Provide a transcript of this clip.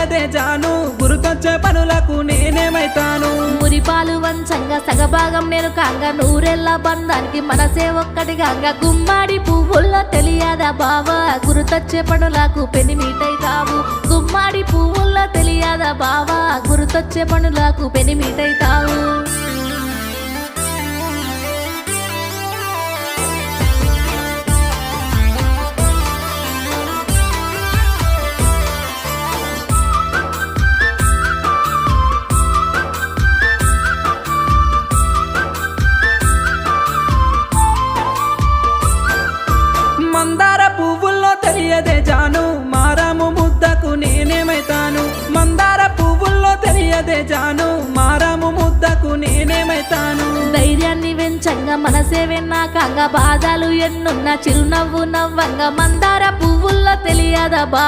తెలియదే జాను గుర్తొచ్చే పనులకు నేనేమైతాను మురిపాలు వంచంగా సగభాగం నేను కాంగా నూరెళ్ళ బంధానికి మనసే ఒక్కటిగా గుమ్మాడి పువ్వుల్లో తెలియదా బావా గుర్తొచ్చే పనులకు పెనిమిటైతావు గుమ్మాడి పువ్వుల్లో తెలియదా బావా గుర్తొచ్చే పనులకు పెనిమిటైతావు మందార పువ్వుల్లో తెలియదే జాను మారాము ముద్దకు నేనేమైతాను మందార పువ్వుల్లో తెలియదే జాను మారాము ముద్దకు నేనేమైతాను ధైర్యాన్ని వెంచంగా మనసే వెన్నాకంగా బాధలు ఎన్నున్న చిరునవ్వు నవ్వంగా మందార పువ్వుల్లో తెలియదా బావా